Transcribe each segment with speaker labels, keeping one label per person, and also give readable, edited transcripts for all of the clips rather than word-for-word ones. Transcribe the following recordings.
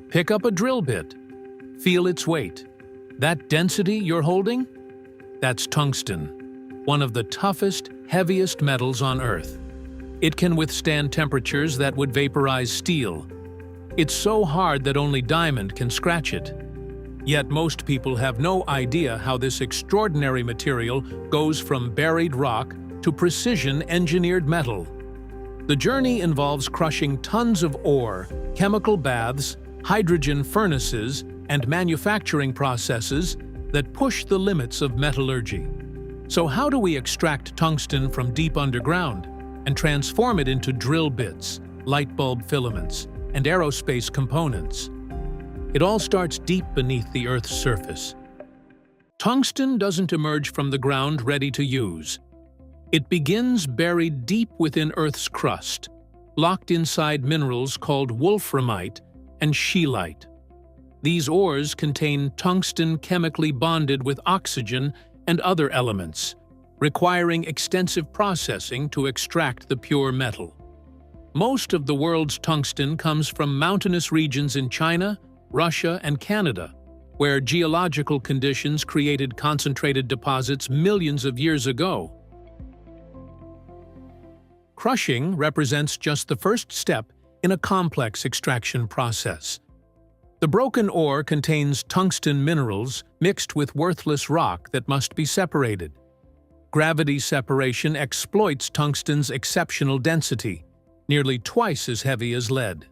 Speaker 1: Pick up a drill bit. Feel its weight. That density you're holding? That's tungsten, one of the toughest, heaviest metals on Earth. It can withstand temperatures that would vaporize steel. It's so hard that only diamond can scratch it. Yet most people have no idea how this extraordinary material goes from buried rock to precision-engineered metal. The journey involves crushing tons of ore, chemical baths, hydrogen furnaces, and manufacturing processes that push the limits of metallurgy. So how do we extract tungsten from deep underground and transform it into drill bits, light bulb filaments, and aerospace components? It all starts deep beneath the Earth's surface. Tungsten doesn't emerge from the ground ready to use. It begins buried deep within Earth's crust, locked inside minerals called wolframite and scheelite. These ores contain tungsten chemically bonded with oxygen and other elements, requiring extensive processing to extract the pure metal. Most of the world's tungsten comes from mountainous regions in China, Russia, and Canada, where geological conditions created concentrated deposits millions of years ago. Crushing represents just the first step in a complex extraction process. The broken ore contains tungsten minerals mixed with worthless rock that must be separated. Gravity separation exploits tungsten's exceptional density, nearly twice as heavy as lead.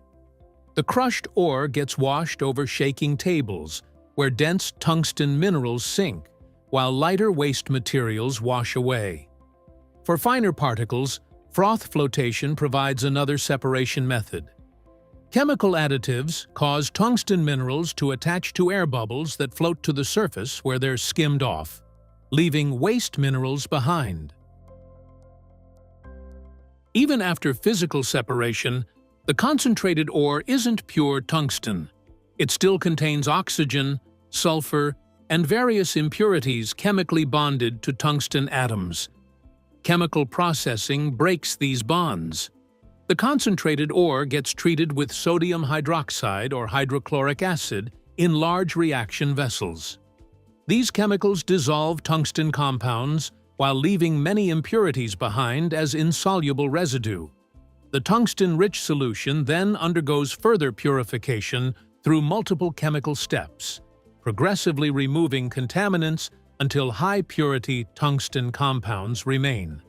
Speaker 1: The crushed ore gets washed over shaking tables, where dense tungsten minerals sink, while lighter waste materials wash away. For finer particles, froth flotation provides another separation method. Chemical additives cause tungsten minerals to attach to air bubbles that float to the surface where they're skimmed off, leaving waste minerals behind. Even after physical separation, the concentrated ore isn't pure tungsten. It still contains oxygen, sulfur, and various impurities chemically bonded to tungsten atoms. Chemical processing breaks these bonds. The concentrated ore gets treated with sodium hydroxide or hydrochloric acid in large reaction vessels. These chemicals dissolve tungsten compounds while leaving many impurities behind as insoluble residue. The tungsten-rich solution then undergoes further purification through multiple chemical steps, progressively removing contaminants until high-purity tungsten compounds remain.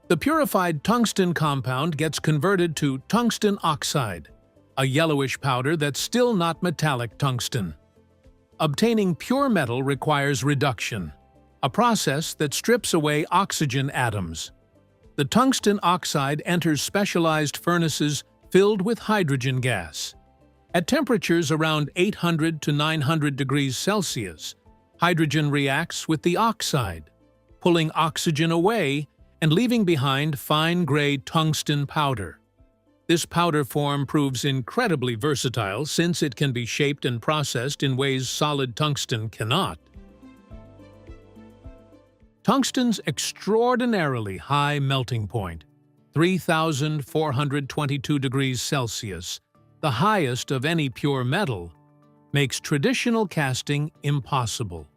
Speaker 1: The purified tungsten compound gets converted to tungsten oxide, a yellowish powder that's still not metallic tungsten. Obtaining pure metal requires reduction, a process that strips away oxygen atoms. The tungsten oxide enters specialized furnaces filled with hydrogen gas. At temperatures around 800 to 900 degrees Celsius, hydrogen reacts with the oxide, pulling oxygen away and leaving behind fine-gray tungsten powder. This powder form proves incredibly versatile since it can be shaped and processed in ways solid tungsten cannot. Tungsten's extraordinarily high melting point, 3,422 degrees Celsius, the highest of any pure metal, makes traditional casting impossible.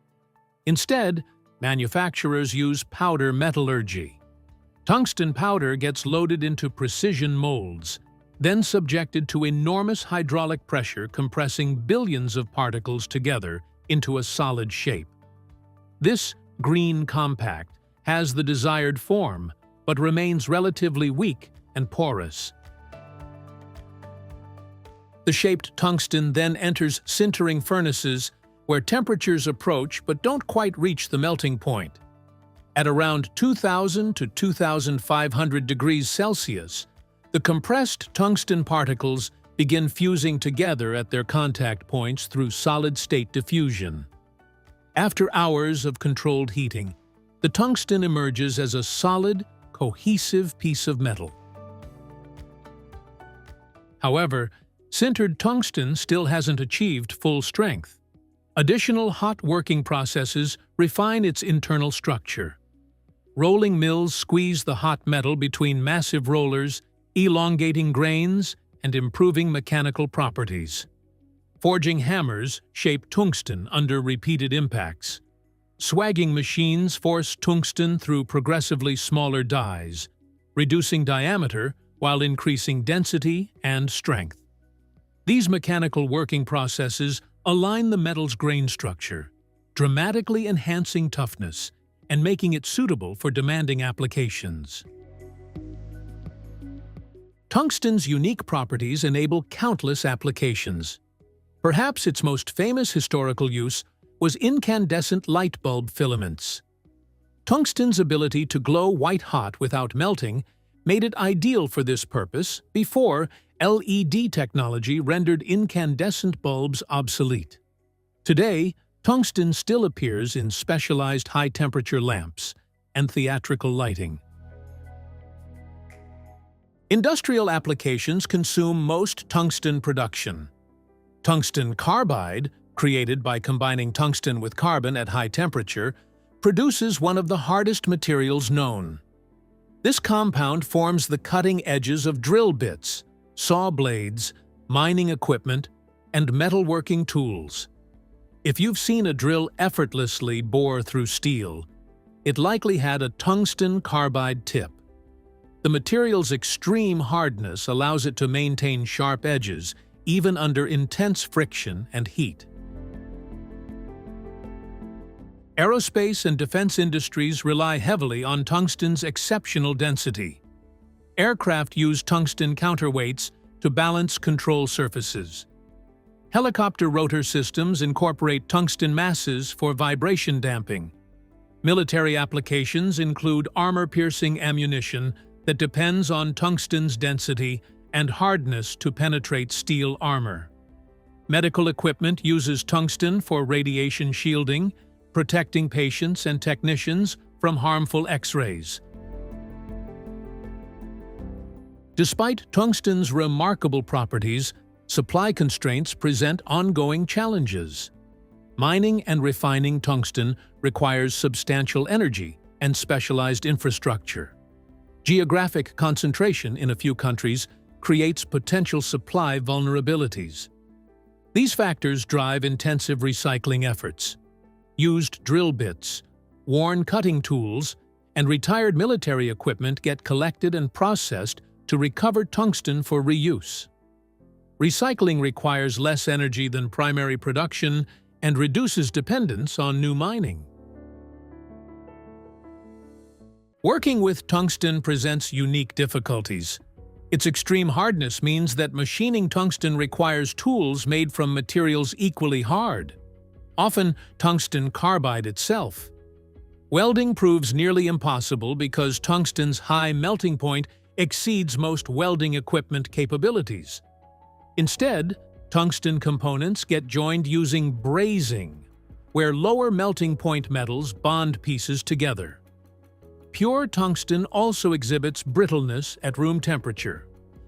Speaker 1: Instead, manufacturers use powder metallurgy. Tungsten powder gets loaded into precision molds, then subjected to enormous hydraulic pressure compressing billions of particles together into a solid shape. This green compact has the desired form, but remains relatively weak and porous. The shaped tungsten then enters sintering furnaces where temperatures approach but don't quite reach the melting point. At around 2,000 to 2,500 degrees Celsius, the compressed tungsten particles begin fusing together at their contact points through solid-state diffusion. After hours of controlled heating, the tungsten emerges as a solid, cohesive piece of metal. However, sintered tungsten still hasn't achieved full strength. Additional hot working processes refine its internal structure. Rolling mills squeeze the hot metal between massive rollers, elongating grains and improving mechanical properties. Forging hammers shape tungsten under repeated impacts. Swagging machines force tungsten through progressively smaller dies, reducing diameter while increasing density and strength. These mechanical working processes align the metal's grain structure, dramatically enhancing toughness and making it suitable for demanding applications. Tungsten's unique properties enable countless applications. Perhaps its most famous historical use was incandescent light bulb filaments. Tungsten's ability to glow white-hot without melting made it ideal for this purpose before LED technology rendered incandescent bulbs obsolete. Today, tungsten still appears in specialized high-temperature lamps and theatrical lighting. Industrial applications consume most tungsten production. Tungsten carbide, created by combining tungsten with carbon at high temperature, produces one of the hardest materials known. This compound forms the cutting edges of drill bits, saw blades, mining equipment, and metalworking tools. If you've seen a drill effortlessly bore through steel, it likely had a tungsten carbide tip. The material's extreme hardness allows it to maintain sharp edges, even under intense friction and heat. Aerospace and defense industries rely heavily on tungsten's exceptional density. Aircraft use tungsten counterweights to balance control surfaces. Helicopter rotor systems incorporate tungsten masses for vibration damping. Military applications include armor-piercing ammunition that depends on tungsten's density and hardness to penetrate steel armor. Medical equipment uses tungsten for radiation shielding, protecting patients and technicians from harmful X-rays. Despite tungsten's remarkable properties, supply constraints present ongoing challenges. Mining and refining tungsten requires substantial energy and specialized infrastructure. Geographic concentration in a few countries creates potential supply vulnerabilities. These factors drive intensive recycling efforts. Used drill bits, worn cutting tools, and retired military equipment get collected and processed to recover tungsten for reuse. Recycling requires less energy than primary production and reduces dependence on new mining. Working with tungsten presents unique difficulties. Its extreme hardness means that machining tungsten requires tools made from materials equally hard, often tungsten carbide itself. Welding proves nearly impossible because tungsten's high melting point exceeds most welding equipment capabilities. Instead, tungsten components get joined using brazing, where lower melting point metals bond pieces together. Pure tungsten also exhibits brittleness at room temperature.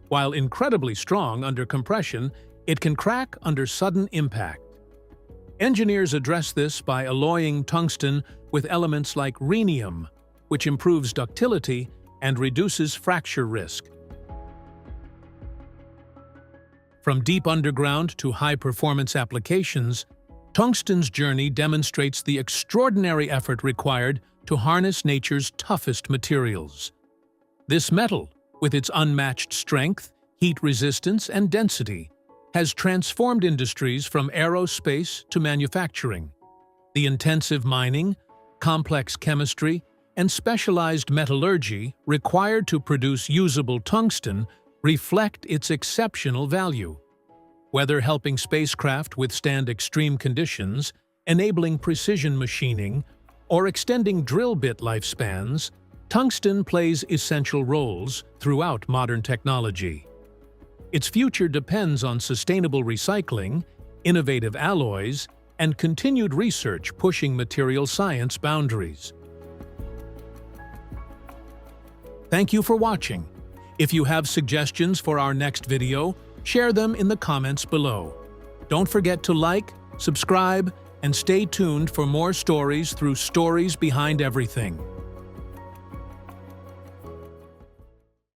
Speaker 1: While incredibly strong under compression, it can crack under sudden impact. Engineers address this by alloying tungsten with elements like rhenium, which improves ductility and reduces fracture risk. From deep underground to high-performance applications, tungsten's journey demonstrates the extraordinary effort required to harness nature's toughest materials. This metal, with its unmatched strength, heat resistance, and density, has transformed industries from aerospace to manufacturing. The intensive mining, complex chemistry, and specialized metallurgy required to produce usable tungsten reflect its exceptional value. Whether helping spacecraft withstand extreme conditions, enabling precision machining, or extending drill bit lifespans, tungsten plays essential roles throughout modern technology. Its future depends on sustainable recycling, innovative alloys, and continued research pushing material science boundaries. Thank you for watching. If you have suggestions for our next video, share them in the comments below. Don't forget to like, subscribe, and stay tuned for more stories through Stories Behind Everything.